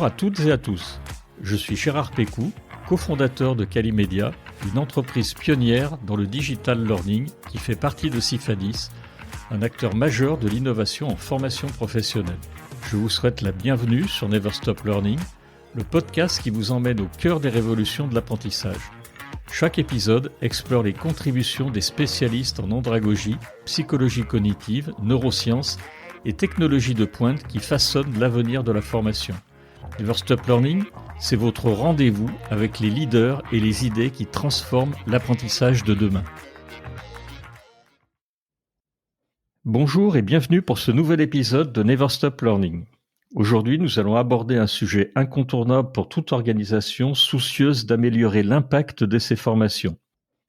Bonjour à toutes et à tous. Je suis Gérard Pécou, cofondateur de Calimedia, une entreprise pionnière dans le digital learning qui fait partie de Cifadis, un acteur majeur de l'innovation en formation professionnelle. Je vous souhaite la bienvenue sur Never Stop Learning, le podcast qui vous emmène au cœur des révolutions de l'apprentissage. Chaque épisode explore les contributions des spécialistes en andragogie, psychologie cognitive, neurosciences et technologies de pointe qui façonnent l'avenir de la formation. Never Stop Learning, c'est votre rendez-vous avec les leaders et les idées qui transforment l'apprentissage de demain. Bonjour et bienvenue pour ce nouvel épisode de Never Stop Learning. Aujourd'hui, nous allons aborder un sujet incontournable pour toute organisation soucieuse d'améliorer l'impact de ses formations.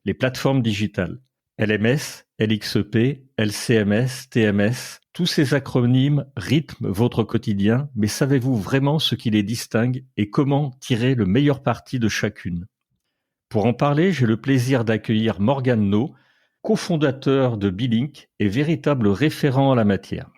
Les plateformes digitales. LMS, LXEP, LCMS, TMS, tous ces acronymes rythment votre quotidien, mais savez-vous vraiment ce qui les distingue et comment tirer le meilleur parti de chacune? Pour en parler, j'ai le plaisir d'accueillir Morgan No, cofondateur de B-Link et véritable référent en la matière.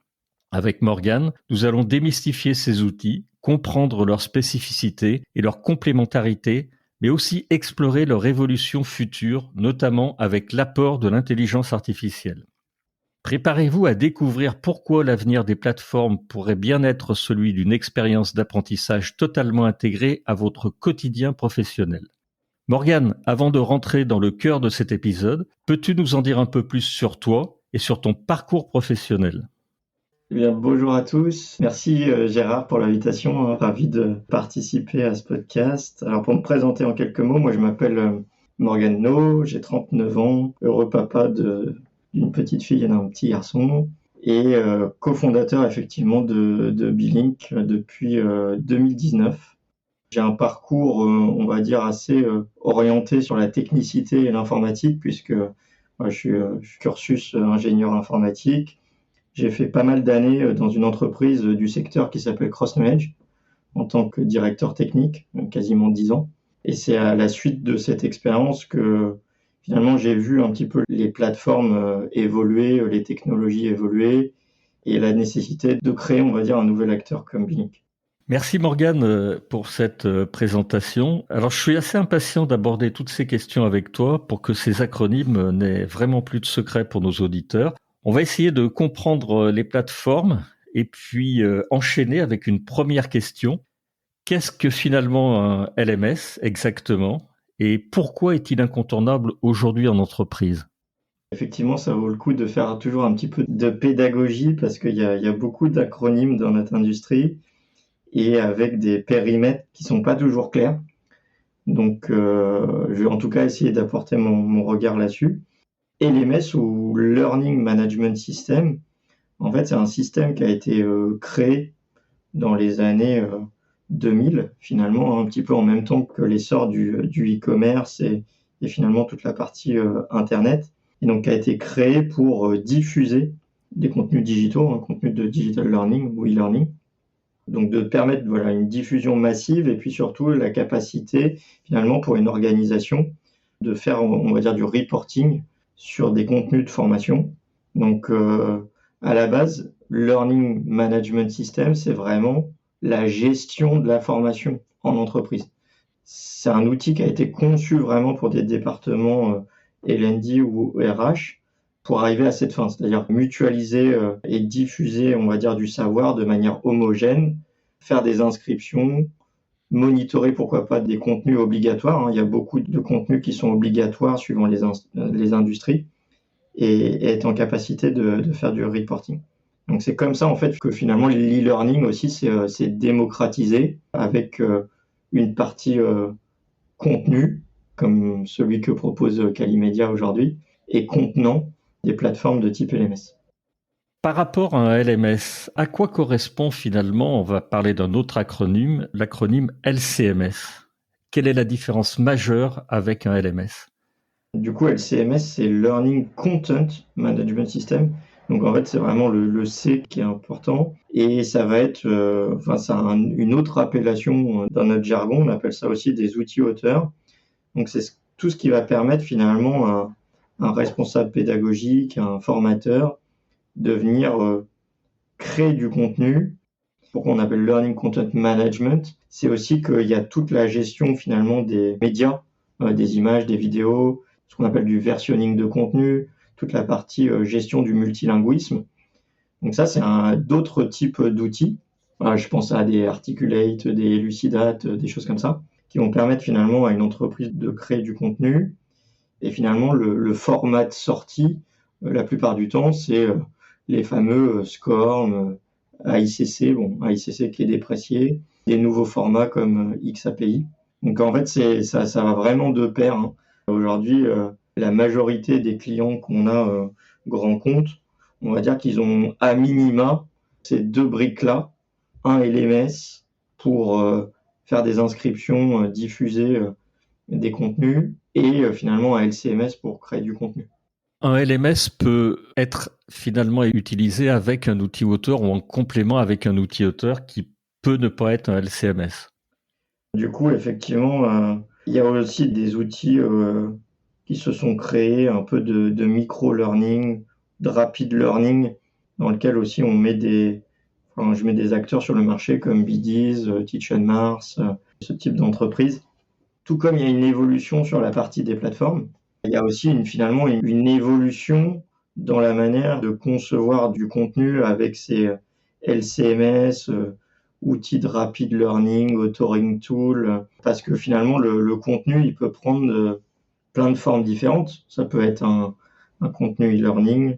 Avec Morgan, nous allons démystifier ces outils, comprendre leurs spécificités et leur complémentarité, mais aussi explorer leur évolution future, notamment avec l'apport de l'intelligence artificielle. Préparez-vous à découvrir pourquoi l'avenir des plateformes pourrait bien être celui d'une expérience d'apprentissage totalement intégrée à votre quotidien professionnel. Morgan, avant de rentrer dans le cœur de cet épisode, peux-tu nous en dire un peu plus sur toi et sur ton parcours professionnel ? Eh bien, bonjour à tous. Merci Gérard pour l'invitation. Ravi de participer à ce podcast. Alors pour me présenter en quelques mots, moi je m'appelle Morgan No, j'ai 39 ans, heureux papa d'une petite fille et d'un petit garçon et cofondateur effectivement de B-Link depuis 2019. J'ai un parcours, on va dire, assez orienté sur la technicité et l'informatique puisque je suis cursus ingénieur informatique. J'ai fait pas mal d'années dans une entreprise du secteur qui s'appelle CrossKnowledge en tant que directeur technique, quasiment 10 ans. Et c'est à la suite de cette expérience que finalement j'ai vu un petit peu les plateformes évoluer, les technologies évoluer et la nécessité de créer, on va dire, un nouvel acteur comme B-Link. Merci Morgane pour cette présentation. Alors je suis assez impatient d'aborder toutes ces questions avec toi pour que ces acronymes n'aient vraiment plus de secret pour nos auditeurs. On va essayer de comprendre les plateformes et puis enchaîner avec une première question. Qu'est-ce que finalement un LMS exactement et pourquoi est-il incontournable aujourd'hui en entreprise ? Effectivement, ça vaut le coup de faire toujours un petit peu de pédagogie parce qu'il y a beaucoup d'acronymes dans notre industrie et avec des périmètres qui sont pas toujours clairs. Donc, je vais en tout cas essayer d'apporter mon regard là-dessus. LMS ou Learning Management System, en fait, c'est un système qui a été créé dans les années 2000, finalement, un petit peu en même temps que l'essor du e-commerce et finalement toute la partie Internet, et donc qui a été créé pour diffuser des contenus digitaux, un contenu de digital learning ou e-learning, donc de permettre une diffusion massive et puis surtout la capacité finalement pour une organisation de faire, on va dire, du reporting sur des contenus de formation. Donc, à la base, Learning Management System, c'est vraiment la gestion de la formation en entreprise. C'est un outil qui a été conçu vraiment pour des départements L&D ou RH pour arriver à cette fin, c'est-à-dire mutualiser et diffuser, on va dire, du savoir de manière homogène, faire des inscriptions, monitorer pourquoi pas des contenus obligatoires. Il y a beaucoup de contenus qui sont obligatoires suivant les industries et être en capacité de faire du reporting. Donc c'est comme ça en fait que finalement l'e-learning aussi c'est démocratisé avec une partie contenu comme celui que propose Calimedia aujourd'hui et contenant des plateformes de type LMS. Par rapport à un LMS, à quoi correspond finalement, on va parler d'un autre acronyme, l'acronyme LCMS. Quelle est la différence majeure avec un LMS ? Du coup, LCMS, c'est Learning Content Management System. Donc en fait, c'est vraiment le C qui est important. Et ça va être, c'est une autre appellation dans notre jargon. On appelle ça aussi des outils auteurs. Donc c'est tout ce qui va permettre finalement à un responsable pédagogique, à un formateur, de venir créer du contenu, pour qu'on appelle Learning Content Management, c'est aussi qu'il y a toute la gestion finalement des médias, des images, des vidéos, ce qu'on appelle du versionning de contenu, toute la partie gestion du multilinguisme. Donc ça, c'est d'autres types d'outils. Je pense à des Articulate, des Elucidate, des choses comme ça, qui vont permettre finalement à une entreprise de créer du contenu. Et finalement, le format de sortie, la plupart du temps, c'est les fameux SCORM, AICC, AICC qui est déprécié, des nouveaux formats comme XAPI. Donc en fait, ça va vraiment de pair, hein. Aujourd'hui, la majorité des clients qu'on a grands comptes, on va dire qu'ils ont à minima ces deux briques-là, un LMS pour faire des inscriptions, diffuser des contenus, et finalement un LCMS pour créer du contenu. Un LMS peut être finalement utilisé avec un outil auteur ou en complément avec un outil auteur qui peut ne pas être un LCMS. Du coup, effectivement, il y a aussi des outils qui se sont créés, un peu de micro-learning, de rapid learning, dans lequel aussi je mets des acteurs sur le marché comme Bdiz, Teach On Mars, ce type d'entreprise. Tout comme il y a une évolution sur la partie des plateformes, il y a aussi finalement une évolution dans la manière de concevoir du contenu avec ces LCMS, outils de rapid learning, authoring tool, parce que finalement le contenu il peut prendre plein de formes différentes. Ça peut être un contenu e-learning,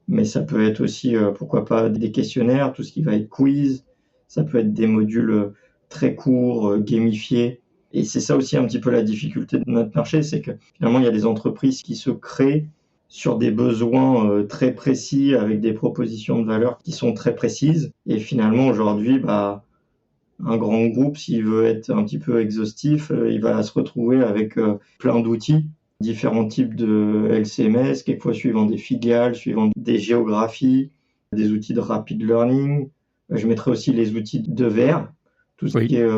mais ça peut être aussi, pourquoi pas, des questionnaires, tout ce qui va être quiz, ça peut être des modules très courts, gamifiés. Et c'est ça aussi un petit peu la difficulté de notre marché, c'est que finalement il y a des entreprises qui se créent sur des besoins très précis, avec des propositions de valeur qui sont très précises. Et finalement aujourd'hui, un grand groupe, s'il veut être un petit peu exhaustif, il va se retrouver avec plein d'outils, différents types de LCMS, quelquefois suivant des filiales, suivant des géographies, des outils de rapid learning. Je mettrai aussi les outils de VR, tout ce qui est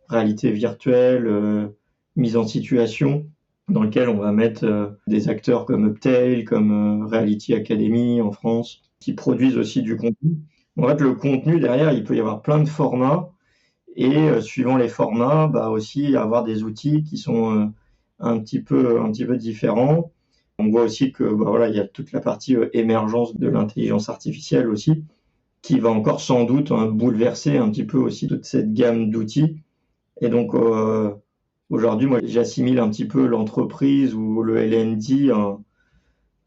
réalité virtuelle, mise en situation, dans lequel on va mettre des acteurs comme Uptail, comme Reality Academy en France, qui produisent aussi du contenu. En fait, le contenu derrière, il peut y avoir plein de formats, et suivant les formats, aussi avoir des outils qui sont un petit peu différents. On voit aussi que il y a toute la partie émergence de l'intelligence artificielle aussi, qui va encore sans doute bouleverser un petit peu aussi toute cette gamme d'outils. Et donc aujourd'hui, moi, j'assimile un petit peu l'entreprise ou le L&D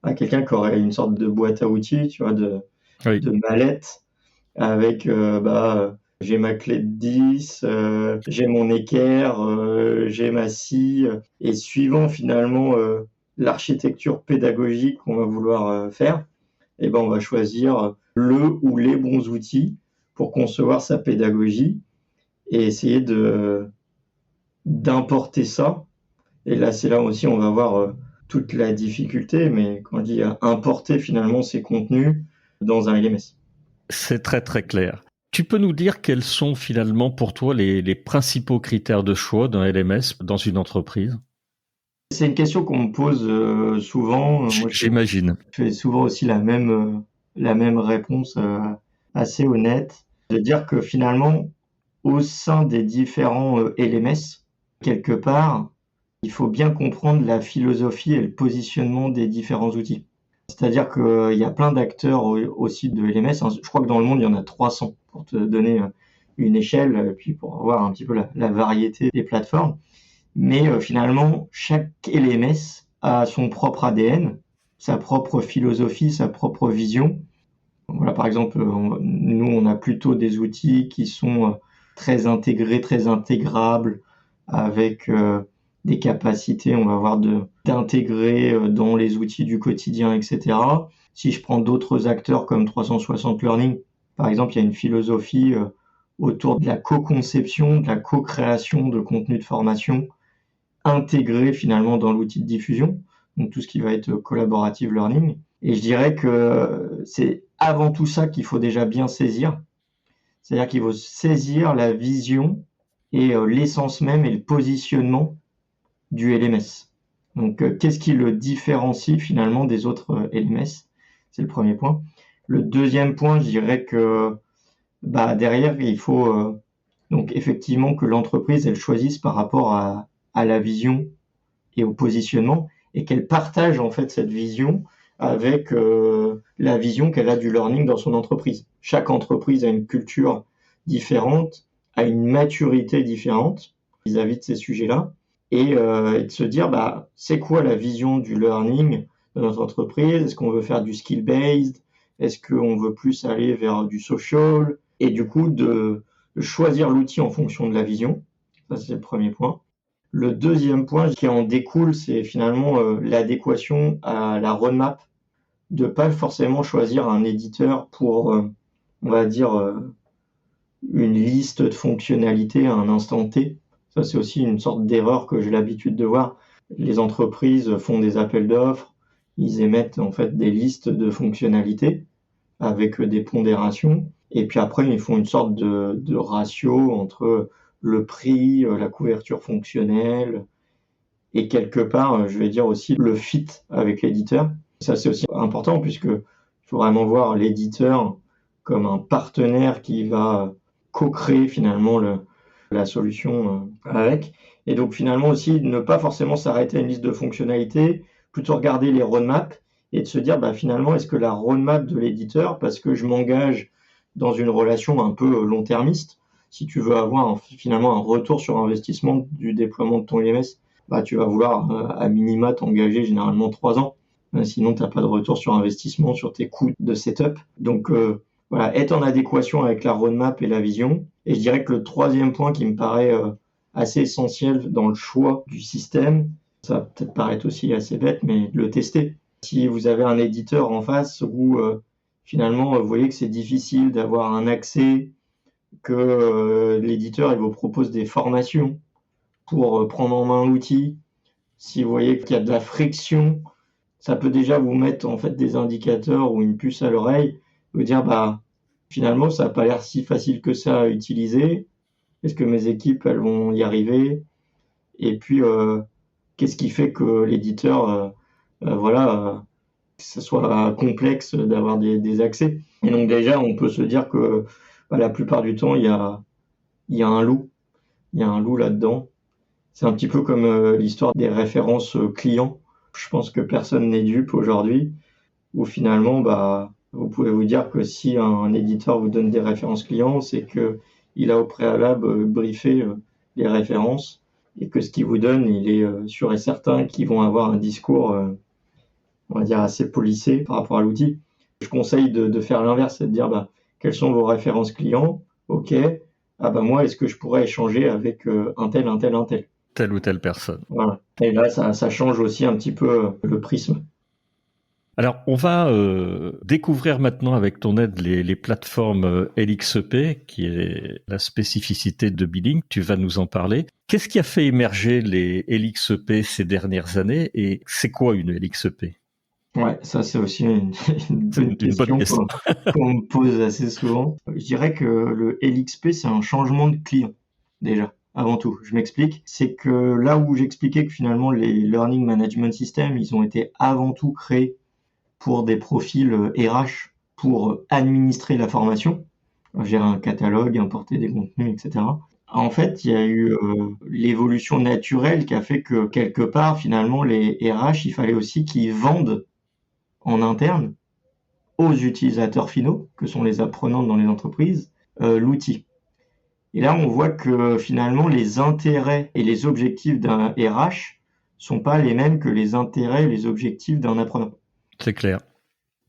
à quelqu'un qui aurait une sorte de boîte à outils, tu vois, de mallette, avec j'ai ma clé de 10, j'ai mon équerre, j'ai ma scie, et suivant finalement l'architecture pédagogique qu'on va vouloir faire, on va choisir le ou les bons outils pour concevoir sa pédagogie et essayer d'importer ça. Et là, c'est là aussi on va voir toute la difficulté, mais quand je dis importer finalement ces contenus dans un LMS. C'est très très clair. Tu peux nous dire quels sont finalement pour toi les principaux critères de choix d'un LMS dans une entreprise ? C'est une question qu'on me pose souvent. Moi, j'imagine. Je fais souvent aussi la même réponse assez honnête, de dire que finalement, au sein des différents LMS, quelque part, il faut bien comprendre la philosophie et le positionnement des différents outils. C'est-à-dire qu'il y a plein d'acteurs aussi de LMS. Je crois que dans le monde, il y en a 300, pour te donner une échelle, puis pour voir un petit peu la variété des plateformes. Mais finalement, chaque LMS a son propre ADN, sa propre philosophie, sa propre vision. Voilà, par exemple, nous, on a plutôt des outils qui sont très intégrés, très intégrables, avec des capacités, on va voir, d'intégrer dans les outils du quotidien, etc. Si je prends d'autres acteurs comme 360 Learning, par exemple, il y a une philosophie autour de la co-conception, de la co-création de contenu de formation, intégré finalement dans l'outil de diffusion, donc tout ce qui va être collaborative learning. Et je dirais que c'est avant tout ça qu'il faut déjà bien saisir. C'est-à-dire qu'il faut saisir la vision et l'essence même et le positionnement du LMS. Donc, qu'est-ce qui le différencie finalement des autres LMS ? C'est le premier point. Le deuxième point, je dirais que derrière, il faut Donc effectivement que l'entreprise, elle choisisse par rapport à la vision et au positionnement, et qu'elle partage en fait cette vision avec la vision qu'elle a du learning dans son entreprise. Chaque entreprise a une culture différente, a une maturité différente vis-à-vis de ces sujets-là, et de se dire c'est quoi la vision du learning de notre entreprise? Est-ce qu'on veut faire du skill-based? Est-ce qu'on veut plus aller vers du social? Et du coup de choisir l'outil en fonction de la vision. Ça, c'est le premier point. Le deuxième point qui en découle, c'est finalement l'adéquation à la roadmap, de pas forcément choisir un éditeur pour, on va dire, une liste de fonctionnalités à un instant T. Ça, c'est aussi une sorte d'erreur que j'ai l'habitude de voir. Les entreprises font des appels d'offres, ils émettent en fait des listes de fonctionnalités avec des pondérations, et puis après ils font une sorte de ratio entre le prix, la couverture fonctionnelle, et quelque part, je vais dire aussi le fit avec l'éditeur. Ça, c'est aussi important puisque il faut vraiment voir l'éditeur comme un partenaire qui va co-créer finalement la solution avec. Et donc finalement aussi, ne pas forcément s'arrêter à une liste de fonctionnalités, plutôt regarder les roadmaps et de se dire finalement, est-ce que la roadmap de l'éditeur, parce que je m'engage dans une relation un peu long-termiste, si tu veux avoir finalement un retour sur investissement du déploiement de ton IMS, tu vas vouloir à minima t'engager généralement 3 ans. Sinon, tu n'as pas de retour sur investissement sur tes coûts de setup. Donc voilà, être en adéquation avec la roadmap et la vision. Et je dirais que le troisième point qui me paraît assez essentiel dans le choix du système, ça va peut-être paraître aussi assez bête, mais de le tester. Si vous avez un éditeur en face où finalement vous voyez que c'est difficile d'avoir un accès, que l'éditeur il vous propose des formations pour prendre en main l'outil, si vous voyez qu'il y a de la friction, ça peut déjà vous mettre en fait des indicateurs ou une puce à l'oreille, vous dire finalement ça n'a pas l'air si facile que ça à utiliser. Est-ce que mes équipes elles vont y arriver? Et puis qu'est-ce qui fait que l'éditeur que ce soit complexe d'avoir des accès? Et donc déjà on peut se dire que la plupart du temps il y a un loup, là-dedans. C'est un petit peu comme l'histoire des références clients. Je pense que personne n'est dupe aujourd'hui, où finalement, vous pouvez vous dire que si un éditeur vous donne des références clients, c'est qu'il a au préalable briefé les références, et que ce qu'il vous donne, il est sûr et certain qu'ils vont avoir un discours, on va dire, assez policé par rapport à l'outil. Je conseille de faire l'inverse, c'est de dire quelles sont vos références clients? Ok, moi, est-ce que je pourrais échanger avec un tel? Telle ou telle personne. Voilà. Et là, ça change aussi un petit peu le prisme. Alors, on va découvrir maintenant avec ton aide les plateformes LXEP, qui est la spécificité de Billink. Tu vas nous en parler. Qu'est-ce qui a fait émerger les LXEP ces dernières années et c'est quoi une LXEP? Ouais, ça c'est aussi une bonne question qu'on me pose assez souvent. Je dirais que le LXP, c'est un changement de client, déjà. Avant tout, je m'explique. C'est que là où j'expliquais que finalement les Learning Management Systems, ils ont été avant tout créés pour des profils RH, pour administrer la formation, gérer un catalogue, importer des contenus, etc. En fait, il y a eu l'évolution naturelle qui a fait que quelque part, finalement, les RH, il fallait aussi qu'ils vendent en interne aux utilisateurs finaux, que sont les apprenants dans les entreprises, l'outil. Et là, on voit que finalement, les intérêts et les objectifs d'un RH sont pas les mêmes que les intérêts et les objectifs d'un apprenant. C'est clair.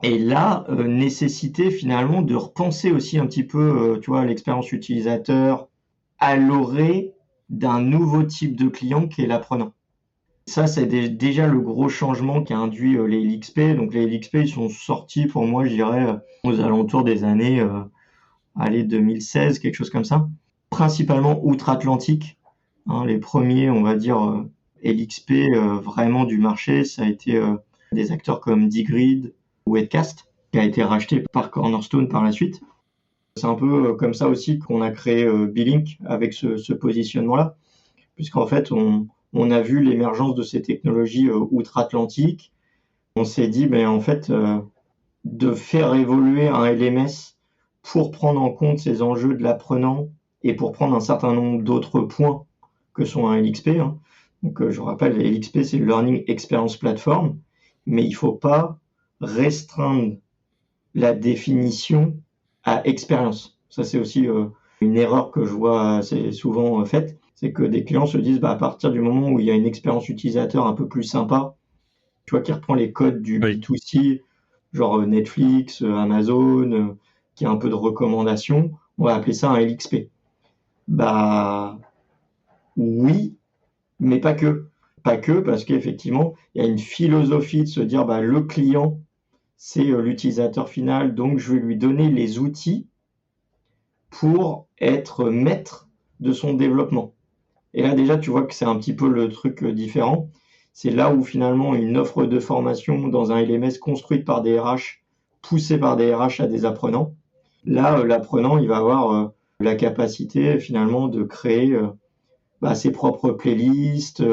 Et là, nécessité finalement de repenser aussi un petit peu, l'expérience utilisateur à l'orée d'un nouveau type de client qui est l'apprenant. Ça, c'est déjà le gros changement qui a induit les LXP. Donc les LXP, ils sont sortis pour moi, je dirais, aux alentours des années 2016, quelque chose comme ça. Principalement outre-Atlantique. Les premiers, on va dire, LXP vraiment du marché, ça a été des acteurs comme Digrid ou Edcast, qui a été racheté par Cornerstone par la suite. C'est un peu comme ça aussi qu'on a créé Billink avec ce positionnement-là, puisqu'en fait, on a vu l'émergence de ces technologies outre-Atlantique. On s'est dit, en fait, de faire évoluer un LMS pour prendre en compte ces enjeux de l'apprenant et pour prendre un certain nombre d'autres points que sont un LXP. Hein. Donc, je rappelle, les LXP, c'est le Learning Experience Platform, mais il ne faut pas restreindre la définition à expérience. Ça, c'est aussi une erreur que je vois assez souvent faite, c'est que des clients se disent, à partir du moment où il y a une expérience utilisateur un peu plus sympa, tu vois, qui reprend les codes du B2C, genre Netflix, Amazon, qui a un peu de recommandations, on va appeler ça un LXP. Oui, mais pas que. Pas que, parce qu'effectivement, il y a une philosophie de se dire, le client, c'est l'utilisateur final, donc je vais lui donner les outils pour être maître de son développement. Et là, déjà, tu vois que c'est un petit peu le truc différent. C'est là où finalement une offre de formation dans un LMS construite par des RH, poussée par des RH à des apprenants. Là, l'apprenant, il va avoir la capacité finalement de créer ses propres playlists,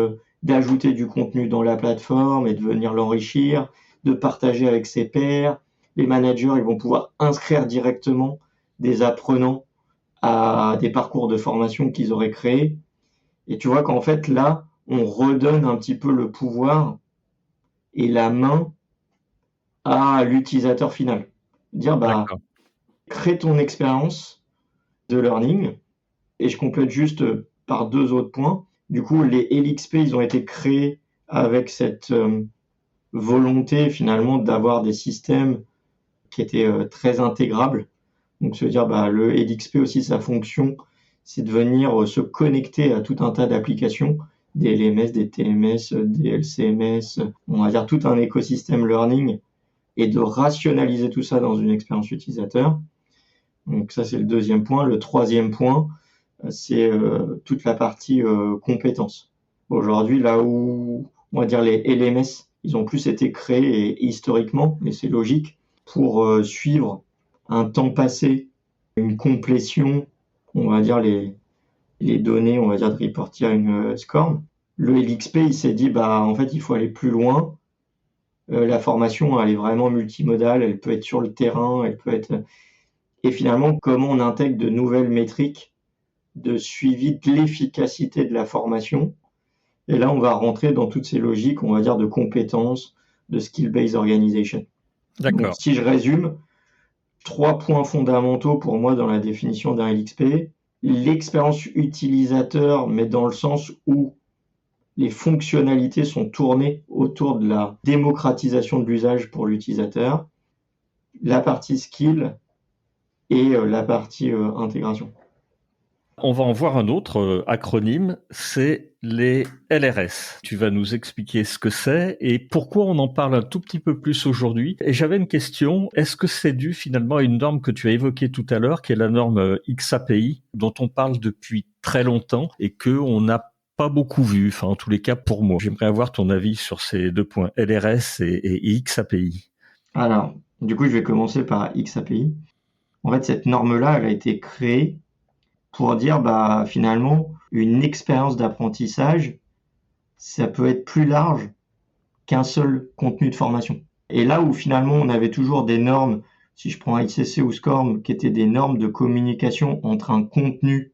d'ajouter du contenu dans la plateforme et de venir l'enrichir, de partager avec ses pairs. Les managers, ils vont pouvoir inscrire directement des apprenants à des parcours de formation qu'ils auraient créés. Et tu vois qu'en fait, là, on redonne un petit peu le pouvoir et la main à l'utilisateur final. Dire, crée ton expérience de learning. Et je complète juste par 2 autres points. Du coup, les LXP, ils ont été créés avec cette volonté finalement d'avoir des systèmes qui étaient très intégrables. Donc, se dire, le LXP aussi, sa fonction, c'est de venir se connecter à tout un tas d'applications, des LMS, des TMS, des LCMS, on va dire tout un écosystème learning, et de rationaliser tout ça dans une expérience utilisateur. Donc ça, c'est le deuxième point. Le troisième point, c'est toute la partie compétences. Aujourd'hui, là où, on va dire, les LMS, ils ont plus été créés et historiquement, et c'est logique, pour suivre un temps passé, une complétion, on va dire les données, on va dire de reporting SCORM. Le LXP, il s'est dit, en fait, il faut aller plus loin. La formation, elle est vraiment multimodale, elle peut être sur le terrain, elle peut être... Et finalement, comment on intègre de nouvelles métriques de suivi de l'efficacité de la formation. Et là, on va rentrer dans toutes ces logiques, on va dire, de compétences, de skill-based organization. D'accord. Donc, si je résume, 3 points fondamentaux pour moi dans la définition d'un LXP. L'expérience utilisateur, mais dans le sens où les fonctionnalités sont tournées autour de la démocratisation de l'usage pour l'utilisateur, la partie skill et la partie intégration. On va en voir un autre acronyme, c'est les LRS. Tu vas nous expliquer ce que c'est et pourquoi on en parle un tout petit peu plus aujourd'hui. Et j'avais une question, est-ce que c'est dû finalement à une norme que tu as évoquée tout à l'heure, qui est la norme XAPI, dont on parle depuis très longtemps et qu'on n'a pas beaucoup vu, enfin en tous les cas pour moi. J'aimerais avoir ton avis sur ces 2 points, LRS et XAPI. Alors, du coup, je vais commencer par XAPI. En fait, cette norme-là, elle a été créée pour dire, finalement, une expérience d'apprentissage, ça peut être plus large qu'un seul contenu de formation. Et là où finalement on avait toujours des normes, si je prends ICC ou SCORM, qui étaient des normes de communication entre un contenu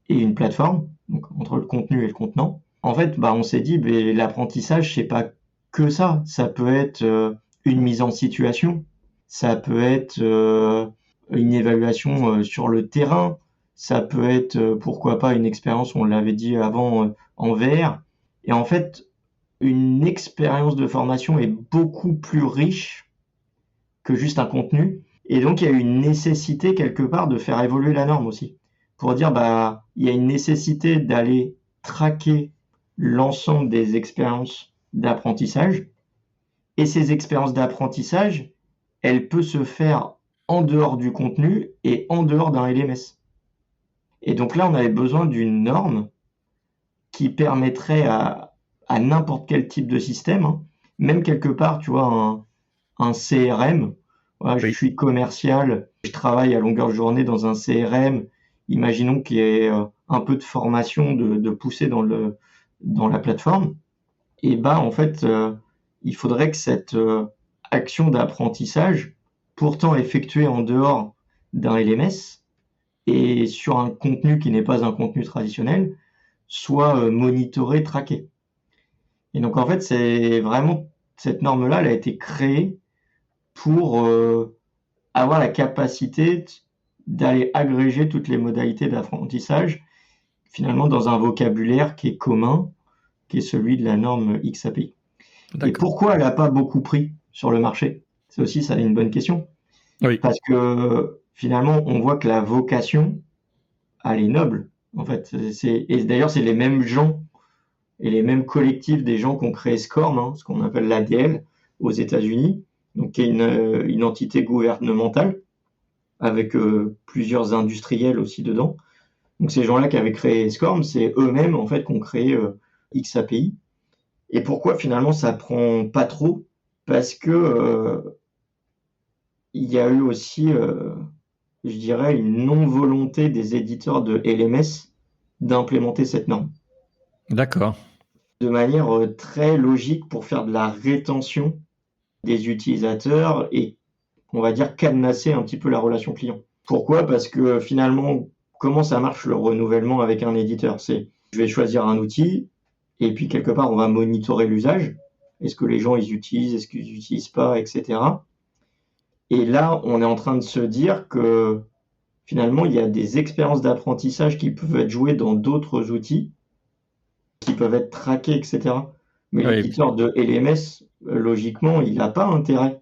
et une plateforme, donc entre le contenu et le contenant, en fait, on s'est dit, l'apprentissage, c'est pas que ça. Ça peut être une mise en situation, ça peut être une évaluation sur le terrain, ça peut être, pourquoi pas, une expérience, on l'avait dit avant, en VR. Et en fait, une expérience de formation est beaucoup plus riche que juste un contenu. Et donc, il y a une nécessité quelque part de faire évoluer la norme aussi. Pour dire, il y a une nécessité d'aller traquer l'ensemble des expériences d'apprentissage. Et ces expériences d'apprentissage, elles peuvent se faire en dehors du contenu et en dehors d'un LMS. Et donc là, on avait besoin d'une norme qui permettrait à n'importe quel type de système, hein, même quelque part, tu vois, un CRM. Voilà, je suis commercial, je travaille à longueur de journée dans un CRM. Imaginons qu'il y ait un peu de formation de pousser dans la plateforme. Et en fait, il faudrait que cette action d'apprentissage, pourtant effectuée en dehors d'un LMS, et sur un contenu qui n'est pas un contenu traditionnel, soit monitoré, traqué. Et donc en fait, c'est vraiment cette norme-là, elle a été créée pour avoir la capacité d'aller agréger toutes les modalités d'apprentissage, finalement dans un vocabulaire qui est commun, qui est celui de la norme XAPI. Et D'accord. pourquoi elle n'a pas beaucoup pris sur le marché? C'est aussi ça une bonne question. Oui. Parce que finalement, on voit que la vocation, elle est noble. En fait, et d'ailleurs, c'est les mêmes gens et les mêmes collectifs des gens qui ont créé SCORM, hein, ce qu'on appelle l'ADL aux États-Unis, donc qui est une entité gouvernementale avec plusieurs industriels aussi dedans. Donc ces gens-là qui avaient créé SCORM, c'est eux-mêmes en fait qui ont créé XAPI. Et pourquoi finalement ça prend pas trop? Parce que il y a eu aussi, je dirais, une non-volonté des éditeurs de LMS d'implémenter cette norme D'accord. de manière très logique pour faire de la rétention des utilisateurs et, on va dire, cadenasser un petit peu la relation client. Pourquoi? Parce que finalement, comment ça marche le renouvellement avec un éditeur? C'est, je vais choisir un outil et puis quelque part, on va monitorer l'usage. Est-ce que les gens ils utilisent, est-ce qu'ils n'utilisent pas, etc. Et là, on est en train de se dire que finalement, il y a des expériences d'apprentissage qui peuvent être jouées dans d'autres outils, qui peuvent être traqués, etc. Mais Oui. l'éditeur de LMS, logiquement, il n'a pas intérêt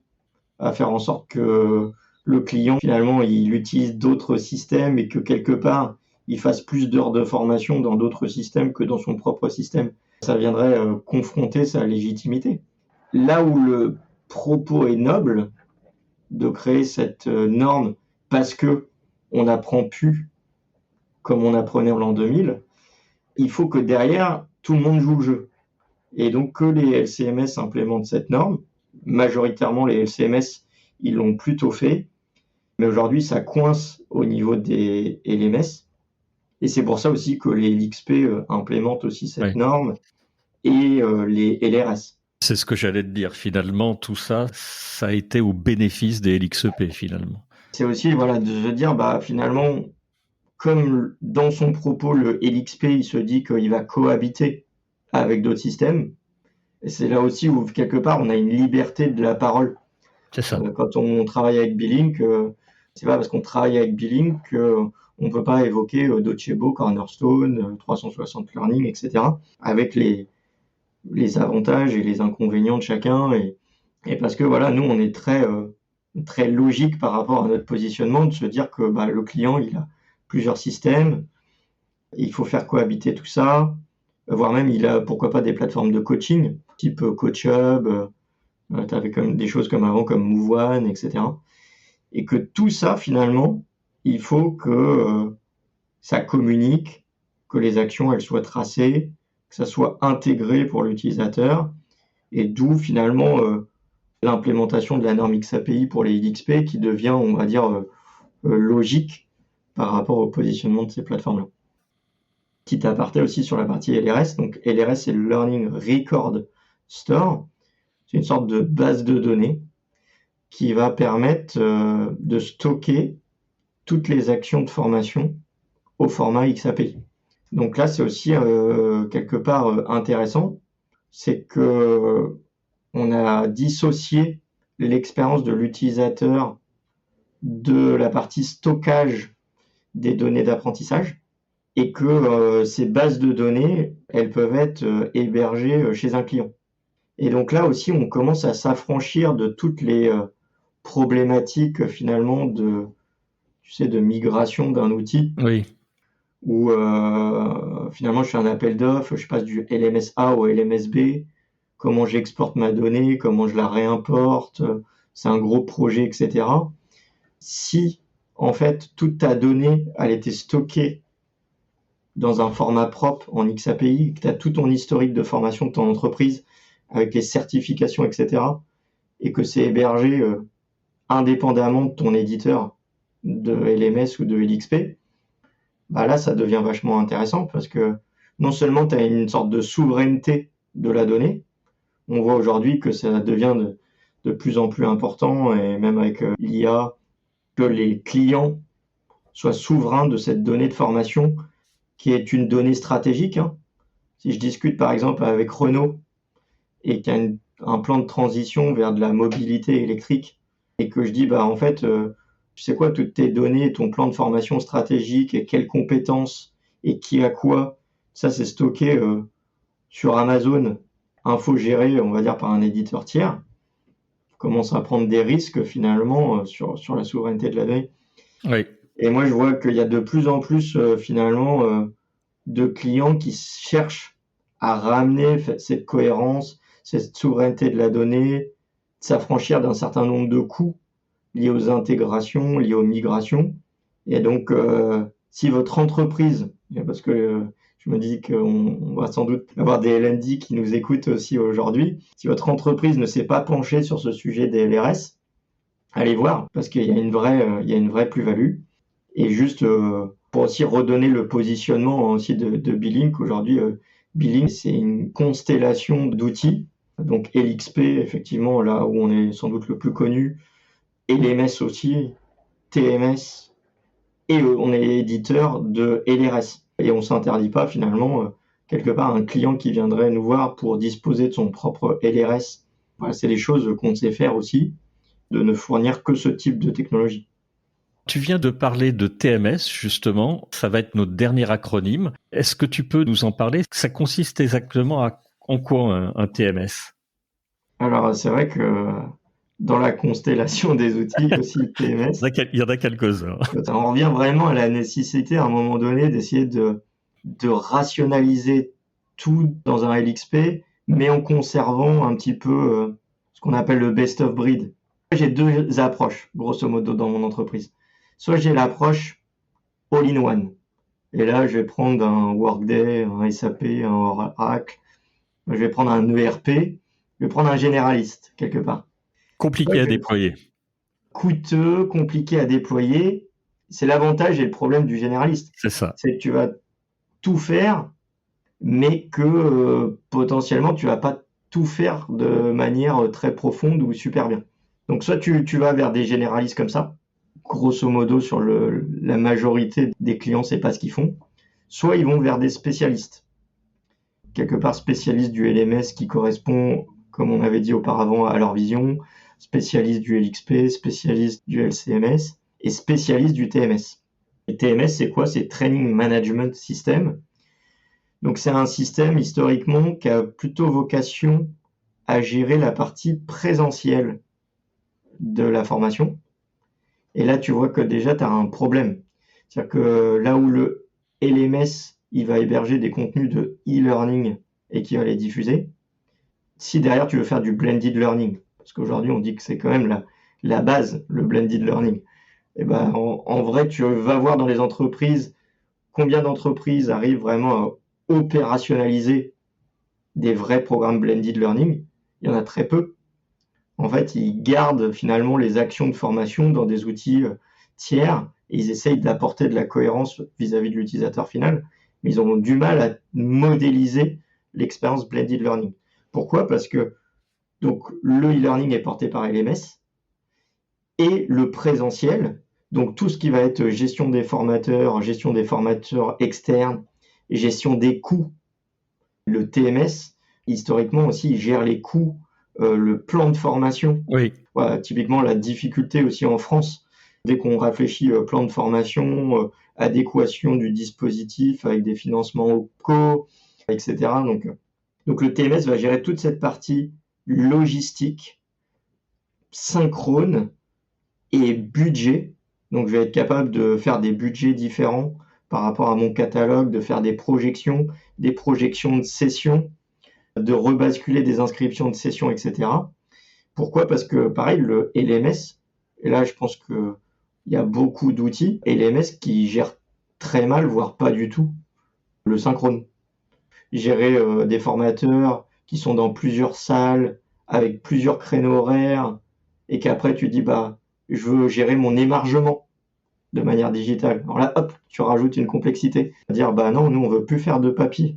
à faire en sorte que le client, finalement, il utilise d'autres systèmes et que quelque part, il fasse plus d'heures de formation dans d'autres systèmes que dans son propre système. Ça viendrait confronter sa légitimité. Là où le propos est noble de créer cette norme parce que on n'apprend plus comme on apprenait en l'an 2000, il faut que derrière, tout le monde joue le jeu. Et donc que les LCMS implémentent cette norme, majoritairement les LCMS, ils l'ont plutôt fait, mais aujourd'hui ça coince au niveau des LMS, et c'est pour ça aussi que les LXP implémentent aussi cette Oui. norme, et les LRS. C'est ce que j'allais te dire. Finalement, tout ça, ça a été au bénéfice des LXEP, finalement. C'est aussi voilà, de se dire, bah, finalement, comme dans son propos, le LXP, il se dit qu'il va cohabiter avec d'autres systèmes, et c'est là aussi où, quelque part, on a une liberté de la parole. C'est ça. Quand on travaille avec Billing, c'est pas parce qu'on travaille avec Billing qu'on ne peut pas évoquer Docebo, Cornerstone, 360 Learning, etc. avec les avantages et les inconvénients de chacun. Et parce que voilà, nous, on est très logique par rapport à notre positionnement, de se dire que bah, le client, il a plusieurs systèmes, il faut faire cohabiter tout ça, voire même il a pourquoi pas des plateformes de coaching, type CoachHub, tu avais comme des choses comme avant, comme MoveOne, etc. Et que tout ça, finalement, il faut que ça communique, que les actions, elles soient tracées, que ça soit intégré pour l'utilisateur, et d'où finalement l'implémentation de la norme XAPI pour les LXP qui devient, on va dire, logique par rapport au positionnement de ces plateformes-là. Petit aparté aussi sur la partie LRS. Donc LRS, c'est le Learning Record Store. C'est une sorte de base de données qui va permettre de stocker toutes les actions de formation au format XAPI. Donc là, c'est aussi quelque part intéressant, c'est que on a dissocié l'expérience de l'utilisateur de la partie stockage des données d'apprentissage et que ces bases de données, elles peuvent être hébergées chez un client. Et donc là aussi, on commence à s'affranchir de toutes les problématiques finalement de, tu sais, de migration d'un outil Oui. où finalement je fais un appel d'offres, je passe du LMS A au LMS B, comment j'exporte ma donnée, comment je la réimporte, c'est un gros projet, etc. Si en fait toute ta donnée elle était stockée dans un format propre en XAPI, que tu as tout ton historique de formation de ton entreprise avec les certifications, etc., et que c'est hébergé indépendamment de ton éditeur de LMS ou de LXP, bah là, ça devient vachement intéressant parce que non seulement tu as une sorte de souveraineté de la donnée, on voit aujourd'hui que ça devient de plus en plus important et même avec l'IA, que les clients soit souverain de cette donnée de formation qui est une donnée stratégique, hein. Si je discute par exemple avec Renault et qu'il y a un plan de transition vers de la mobilité électrique et que je dis, bah, en fait, tu sais quoi, toutes tes données, ton plan de formation stratégique et quelles compétences et qui a quoi, ça c'est stocké sur Amazon, infogéré, on va dire, par un éditeur tiers. On commence à prendre des risques finalement sur la souveraineté de la donnée. Oui. Et moi, je vois qu'il y a de plus en plus finalement de clients qui cherchent à ramener cette cohérence, cette souveraineté de la donnée, s'affranchir d'un certain nombre de coûts liés aux intégrations, liés aux migrations. Et donc, si votre entreprise, parce que je me dis qu'on va sans doute avoir des L&D qui nous écoutent aussi aujourd'hui, si votre entreprise ne s'est pas penchée sur ce sujet des LRS, allez voir, parce qu'il y a une vraie plus-value. Et juste pour aussi redonner le positionnement aussi de Billink, aujourd'hui, Billink, c'est une constellation d'outils. Donc LXP, effectivement, là où on est sans doute le plus connu, LMS aussi, TMS, et on est éditeur de LRS. Et on ne s'interdit pas finalement, quelque part, un client qui viendrait nous voir pour disposer de son propre LRS. Voilà, c'est des choses qu'on sait faire aussi, de ne fournir que ce type de technologie. Tu viens de parler de TMS, justement. Ça va être notre dernier acronyme. Est-ce que tu peux nous en parler? Ça consiste exactement en quoi un TMS? Alors, c'est vrai que dans la constellation des outils, aussi le TMS, Il y en a quelques-uns. on revient vraiment à la nécessité, à un moment donné, d'essayer de rationaliser tout dans un LXP, mais en conservant un petit peu ce qu'on appelle le best of breed. J'ai deux approches, grosso modo, dans mon entreprise. Soit j'ai l'approche all-in-one. Et là, je vais prendre un Workday, un SAP, un Oracle. Je vais prendre un ERP. Je vais prendre un généraliste, quelque part. Compliqué à déployer. Coûteux, compliqué à déployer. C'est l'avantage et le problème du généraliste. C'est ça. C'est que tu vas tout faire, mais que potentiellement, tu vas pas tout faire de manière très profonde ou super bien. Donc, soit tu vas vers des généralistes comme ça. Grosso modo, sur la majorité des clients, c'est pas ce qu'ils font. Soit ils vont vers des spécialistes. Quelque part spécialistes du LMS qui correspond, comme on avait dit auparavant, à leur vision, spécialistes du LXP, spécialistes du LCMS et spécialistes du TMS. Et TMS, c'est quoi? C'est Training Management System. Donc c'est un système historiquement qui a plutôt vocation à gérer la partie présentielle de la formation. Et là, tu vois que déjà, tu as un problème. C'est-à-dire que là où le LMS, il va héberger des contenus de e-learning et qui va les diffuser, si derrière, tu veux faire du blended learning, parce qu'aujourd'hui, on dit que c'est quand même la base, le blended learning, et ben, en vrai, tu vas voir dans les entreprises combien d'entreprises arrivent vraiment à opérationnaliser des vrais programmes blended learning. Il y en a très peu. En fait, ils gardent finalement les actions de formation dans des outils tiers et ils essayent d'apporter de la cohérence vis-à-vis de l'utilisateur final, mais ils ont du mal à modéliser l'expérience blended learning. Pourquoi? Parce que donc, le e-learning est porté par LMS et le présentiel, donc tout ce qui va être gestion des formateurs externes, gestion des coûts. Le TMS, historiquement aussi, il gère les coûts, le plan de formation. Oui. Voilà, typiquement, la difficulté aussi en France, dès qu'on réfléchit plan de formation, adéquation du dispositif avec des financements OPCO, etc. Donc le TMS va gérer toute cette partie logistique, synchrone et budget. Donc je vais être capable de faire des budgets différents par rapport à mon catalogue, de faire des projections de sessions, de rebasculer des inscriptions de sessions, etc. Pourquoi? Parce que pareil, le LMS, et là je pense qu'il y a beaucoup d'outils, LMS qui gèrent très mal, voire pas du tout, le synchrone. Gérer des formateurs qui sont dans plusieurs salles, avec plusieurs créneaux horaires, et qu'après tu dis, bah, je veux gérer mon émargement de manière digitale. Alors là, hop, tu rajoutes une complexité. Dire, bah non, nous, on veut plus faire de papier.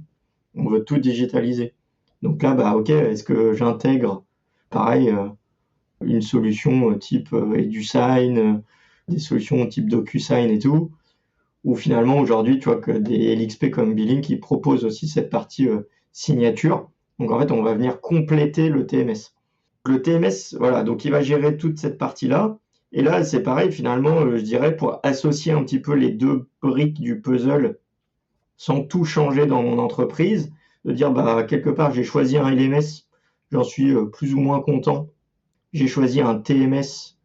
On veut tout digitaliser. Donc là, bah, ok, est-ce que j'intègre, pareil, une solution type EduSign, des solutions type DocuSign et tout, Ou finalement aujourd'hui, tu vois que des LXP comme Billing qui proposent aussi cette partie signature. Donc en fait, on va venir compléter le TMS. Le TMS, voilà, donc il va gérer toute cette partie-là. Et là, c'est pareil, finalement, je dirais, pour associer un petit peu les deux briques du puzzle sans tout changer dans mon entreprise, de dire, bah, quelque part, j'ai choisi un LMS, j'en suis plus ou moins content. J'ai choisi un TMS.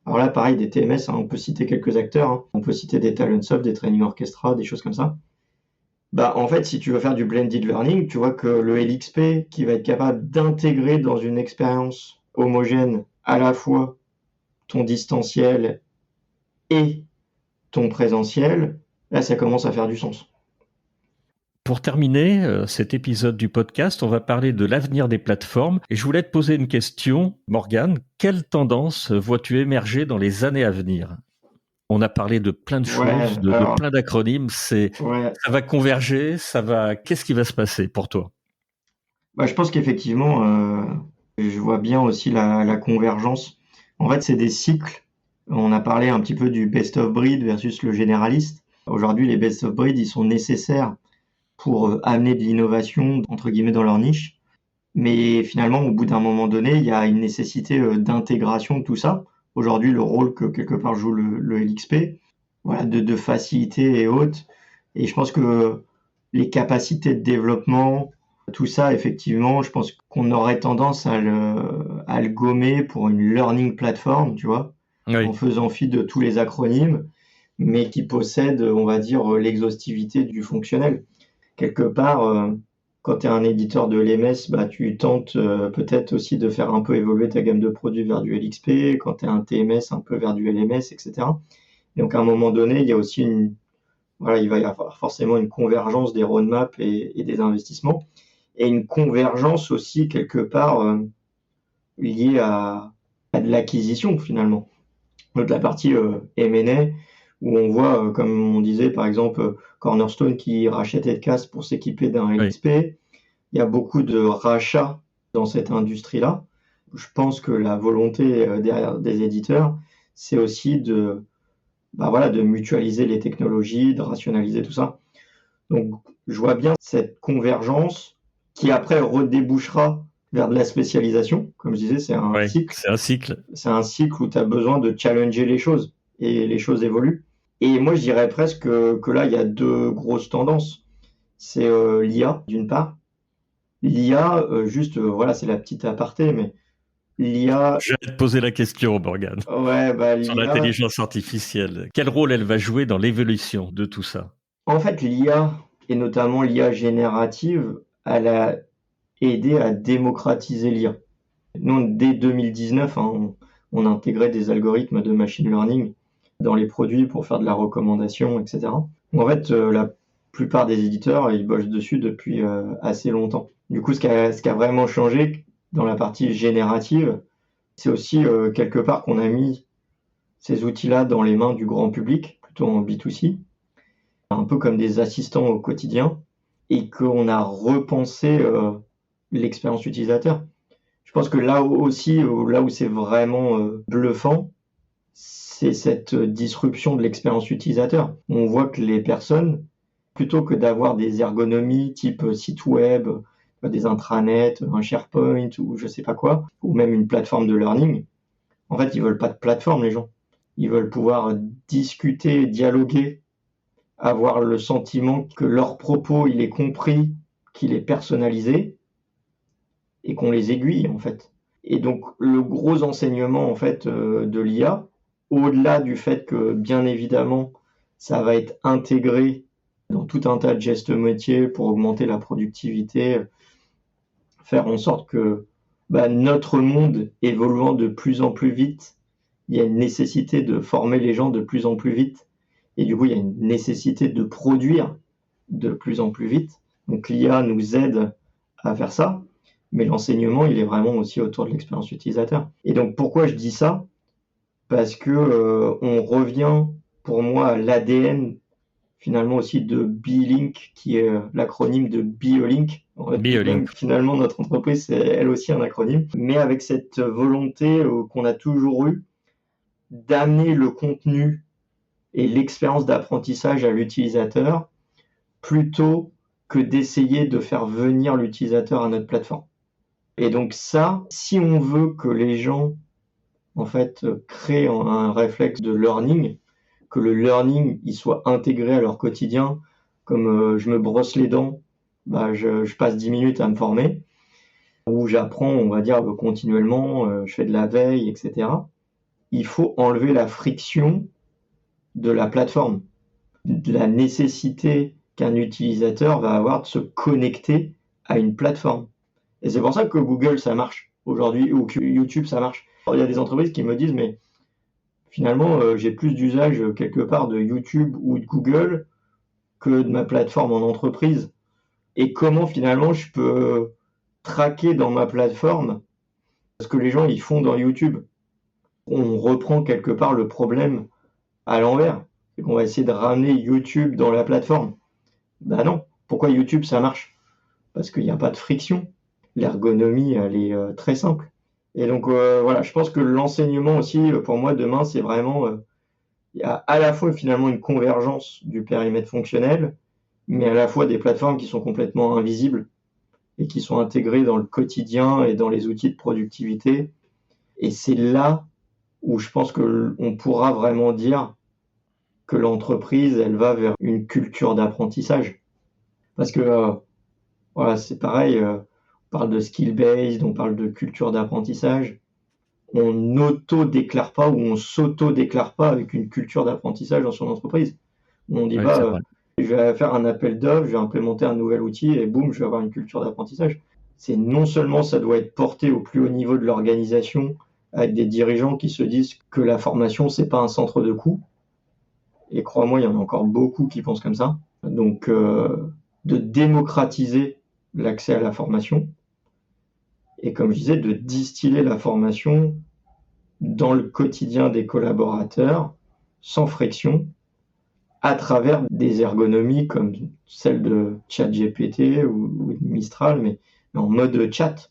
Alors là, pareil, des TMS, hein, on peut citer quelques acteurs, hein. On peut citer des Talentsoft, des Training Orchestra, des choses comme ça. Bah, en fait, si tu veux faire du blended learning, tu vois que le LXP qui va être capable d'intégrer dans une expérience homogène à la fois ton distanciel et ton présentiel, là, ça commence à faire du sens. Pour terminer cet épisode du podcast, on va parler de l'avenir des plateformes. Et je voulais te poser une question, Morgane. Quelle tendance vois-tu émerger dans les années à venir? On a parlé de plein de choses, Ouais, de alors, plein d'acronymes. ouais, Ça va converger, qu'est-ce qui va se passer pour toi? bah, je pense qu'effectivement, je vois bien aussi la convergence. En fait, c'est des cycles. On a parlé un petit peu du best of breed versus le généraliste. Aujourd'hui, les best of breed, ils sont nécessaires pour amener de l'innovation, entre guillemets, dans leur niche. Mais finalement, au bout d'un moment donné, il y a une nécessité d'intégration de tout ça. Aujourd'hui, le rôle que quelque part joue le LXP, voilà, de facilité et autres. Et je pense que les capacités de développement, tout ça, effectivement, je pense qu'on aurait tendance à le gommer pour une learning platform, tu vois, en Oui, faisant fi de tous les acronymes, mais qui possède, on va dire, l'exhaustivité du fonctionnel. Quelque part, quand tu es un éditeur de LMS, bah, tu tentes peut-être aussi de faire un peu évoluer ta gamme de produits vers du LXP, quand tu es un TMS, un peu vers du LMS, etc. Et donc à un moment donné, il y a aussi voilà, il va y avoir forcément une convergence des roadmaps et des investissements, et une convergence aussi quelque part liée à de l'acquisition finalement. Donc la partie M&A, où on voit, comme on disait par exemple, Cornerstone qui rachète Edcast pour s'équiper d'un oui. LXP. Il y a beaucoup de rachats dans cette industrie-là. Je pense que la volonté derrière des éditeurs, c'est aussi bah voilà, de mutualiser les technologies, de rationaliser tout ça. Donc, je vois bien cette convergence qui après redébouchera vers de la spécialisation. Comme je disais, c'est un Oui, cycle. c'est un cycle. C'est un cycle où tu as besoin de challenger les choses et les choses évoluent. Et moi, je dirais presque que là, il y a deux grosses tendances. C'est l'IA, d'une part. L'IA, juste, voilà, c'est la petite aparté, mais l'IA, J'allais te poser la question, Morgane, ouais, bah, sur l'IA, l'intelligence artificielle. Quel rôle elle va jouer dans l'évolution de tout ça? en fait, l'IA, et notamment l'IA générative, elle a aidé à démocratiser l'IA. Nous, dès 2019, hein, on intégrait des algorithmes de machine learning dans les produits pour faire de la recommandation, etc. En fait, la plupart des éditeurs, ils bossent dessus depuis assez longtemps. Du coup, ce qui a vraiment changé dans la partie générative, c'est aussi quelque part qu'on a mis ces outils-là dans les mains du grand public, plutôt en B2C, un peu comme des assistants au quotidien, et qu'on a repensé l'expérience utilisateur. Je pense que là aussi, là où c'est vraiment bluffant, c'est cette disruption de l'expérience utilisateur. On voit que les personnes, plutôt que d'avoir des ergonomies type site web, des intranets, un SharePoint ou je sais pas quoi, ou même une plateforme de learning, en fait, ils veulent pas de plateforme, les gens. Ils veulent pouvoir discuter, dialoguer, avoir le sentiment que leur propos, il est compris, qu'il est personnalisé et qu'on les aiguille, en fait. Et donc, le gros enseignement, en fait, de l'IA, au-delà du fait que, bien évidemment, ça va être intégré dans tout un tas de gestes métiers pour augmenter la productivité, faire en sorte que bah, notre monde évoluant de plus en plus vite, il y a une nécessité de former les gens de plus en plus vite. Et du coup, il y a une nécessité de produire de plus en plus vite. Donc l'IA nous aide à faire ça, mais l'enseignement, il est vraiment aussi autour de l'expérience utilisateur. Et donc pourquoi je dis ça? Parce que on revient pour moi à l'ADN finalement aussi de B-Link, qui est l'acronyme de BioLink. BioLink. Même finalement, notre entreprise, c'est elle aussi un acronyme, mais avec cette volonté qu'on a toujours eue d'amener le contenu et l'expérience d'apprentissage à l'utilisateur plutôt que d'essayer de faire venir l'utilisateur à notre plateforme. Et donc ça, si on veut que les gens en fait créent un réflexe de learning, que le learning il soit intégré à leur quotidien, comme je me brosse les dents, je passe 10 minutes à me former, où j'apprends, on va dire, continuellement, je fais de la veille, etc. Il faut enlever la friction de la plateforme, de la nécessité qu'un utilisateur va avoir de se connecter à une plateforme. Et c'est pour ça que Google, ça marche aujourd'hui, ou que YouTube, ça marche. Alors, il y a des entreprises qui me disent, mais finalement, j'ai plus d'usage quelque part de YouTube ou de Google que de ma plateforme en entreprise. Et comment finalement je peux traquer dans ma plateforme ce que les gens ils font dans YouTube. On reprend quelque part le problème à l'envers. C'est qu'on va essayer de ramener YouTube dans la plateforme. Ben non. Pourquoi YouTube ça marche? Parce qu'il n'y a pas de friction. L'ergonomie elle est très simple. Et donc voilà, je pense que l'enseignement aussi pour moi demain c'est vraiment il y a à la fois finalement une convergence du périmètre fonctionnel, mais à la fois des plateformes qui sont complètement invisibles et qui sont intégrées dans le quotidien et dans les outils de productivité. Et c'est là où je pense qu'on pourra vraiment dire que l'entreprise, elle va vers une culture d'apprentissage. Parce que, voilà, c'est pareil, on parle de skill-based, on parle de culture d'apprentissage. On n'auto-déclare pas ou on s'auto-déclare pas avec une culture d'apprentissage dans son entreprise. On dit pas, je vais faire un appel d'offres, je vais implémenter un nouvel outil et boum, je vais avoir une culture d'apprentissage. C'est non seulement ça doit être porté au plus haut niveau de l'organisation avec des dirigeants qui se disent que la formation, c'est pas un centre de coût. Et crois-moi, il y en a encore beaucoup qui pensent comme ça. Donc, de démocratiser l'accès à la formation. Et comme je disais, de distiller la formation dans le quotidien des collaborateurs, sans friction, à travers des ergonomies comme celle de ChatGPT ou de Mistral, mais en mode chat.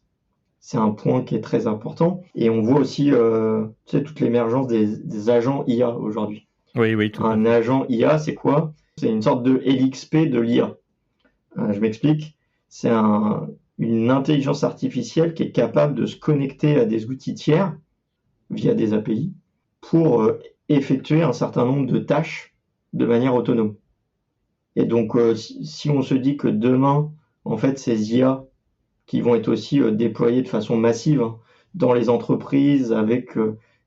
C'est un point qui est très important. Et on voit aussi toute l'émergence des agents IA aujourd'hui. Oui, tout à fait. Un agent IA, c'est quoi? C'est une sorte de LXP de l'IA. Je m'explique. C'est une intelligence artificielle qui est capable de se connecter à des outils tiers via des API pour effectuer un certain nombre de tâches de manière autonome. Et donc, si on se dit que demain, en fait, ces IA qui vont être aussi déployées de façon massive dans les entreprises avec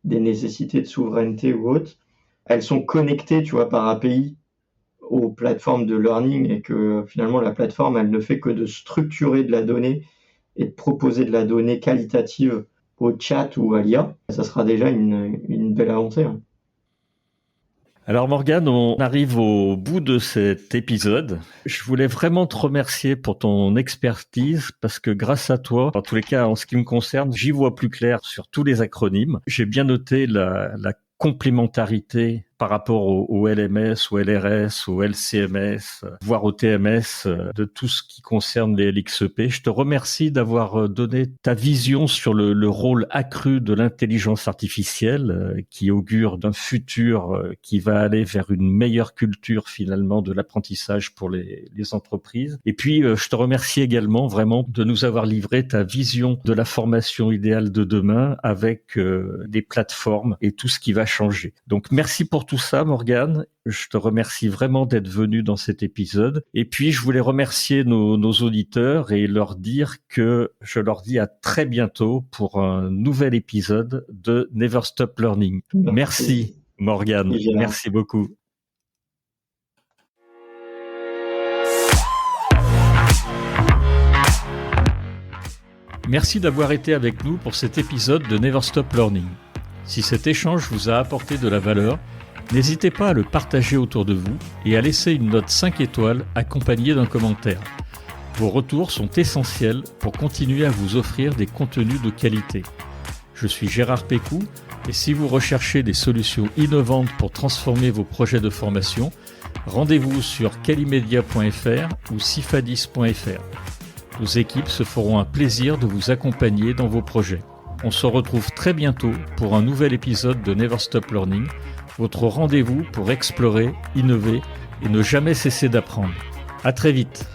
des nécessités de souveraineté ou autres, elles sont connectées, tu vois, par API aux plateformes de learning et que finalement la plateforme, elle ne fait que de structurer de la donnée et de proposer de la donnée qualitative au chat ou à l'IA, ça sera déjà une belle avancée. Alors Morgane, on arrive au bout de cet épisode. Je voulais vraiment te remercier pour ton expertise parce que grâce à toi, en tous les cas en ce qui me concerne, j'y vois plus clair sur tous les acronymes. J'ai bien noté la complémentarité par rapport au LMS, au LRS, au LCMS, voire au TMS, de tout ce qui concerne les LXEP. Je te remercie d'avoir donné ta vision sur le rôle accru de l'intelligence artificielle qui augure d'un futur qui va aller vers une meilleure culture finalement de l'apprentissage pour les entreprises. Et puis, je te remercie également vraiment de nous avoir livré ta vision de la formation idéale de demain avec des plateformes et tout ce qui va changer. Donc, merci pour tout ça, Morgane. Je te remercie vraiment d'être venu dans cet épisode. Et puis, je voulais remercier nos auditeurs et leur dire que je leur dis à très bientôt pour un nouvel épisode de Never Stop Learning. Merci Morgane. Merci beaucoup. Merci d'avoir été avec nous pour cet épisode de Never Stop Learning. Si cet échange vous a apporté de la valeur, n'hésitez pas à le partager autour de vous et à laisser une note 5 étoiles accompagnée d'un commentaire. Vos retours sont essentiels pour continuer à vous offrir des contenus de qualité. Je suis Gérard Pécou et si vous recherchez des solutions innovantes pour transformer vos projets de formation, rendez-vous sur calimedia.fr ou cifadis.fr. Nos équipes se feront un plaisir de vous accompagner dans vos projets. On se retrouve très bientôt pour un nouvel épisode de Never Stop Learning, votre rendez-vous pour explorer, innover et ne jamais cesser d'apprendre. À très vite.